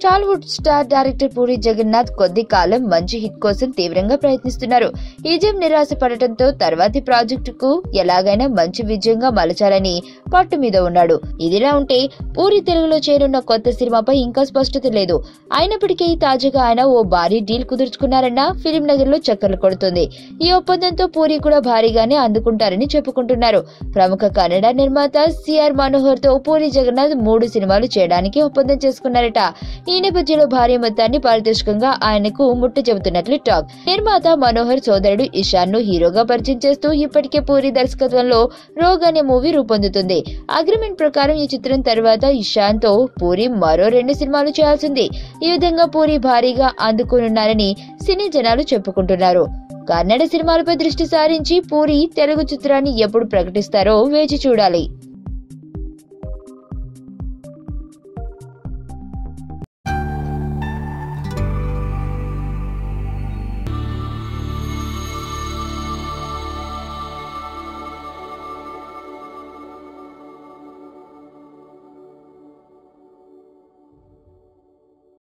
Tollywood star director puri Jagannadh కొద్ది కాలం మంచి hit కోసం తీవ్రంగా ప్రయత్నిస్తున్నారు. ఈ విజయం నిరాశ పడటంతో తర్వాతి ప్రాజెక్టుకు ఎలాగైనా మంచి విజయంగా మలచాలని పట్టు మీద ఉన్నాడు. ఇదిలా ఉంటే పూరి తెలుగులో చేరున్న కొత్త సినిమాపై ఇంకా స్పష్టత లేదు. అయినప్పటికీ తాజాగా ఆయన ఓ భారీ డీల్ కుదుర్చుకున్నారన్న ఫిలిం నగర్ లో చక్కర్లు కొడుతుంది. ఈ ఒప్పందంతో పూరి కూడా భారీగానే అందుకుంటారని చెప్పుకుంటున్నారు. ప్రముఖ కన్నడ నిర్మాత సిఆర్ మనోహర్ తో పూరి జగన్నాథ్ 3 సినిమాలు చేయడానికి ఒప్పందం చేసుకున్నారట. ఈ నేపథ్యంలో భారీ మొత్తాన్ని పారితోషికంగా ఆయనకు ముట్ట చెబుతున్నట్లు టాక్. నిర్మాత మనోహర్ సోదరుడు ఇషాన్ ను హీరోగా పరిచయం చేస్తూ ఇప్పటికే పూరి దర్శకత్వంలో రోగ్ అనే మూవీ రూపొందుతుంది. అగ్రిమెంట్ ప్రకారం ఈ చిత్రం తర్వాత ఇషాన్ తో పూరి మరో 2 సినిమాలు చేయాల్సింది. ఈ విధంగా పూరి భారీగా అందుకున్నారని సినీ జనాలు చెప్పుకుంటున్నారు. కన్నడ సినిమాలపై దృష్టి సారించి పూరి తెలుగు చిత్రాన్ని ఎప్పుడు ప్రకటిస్తారో వేచి చూడాలి.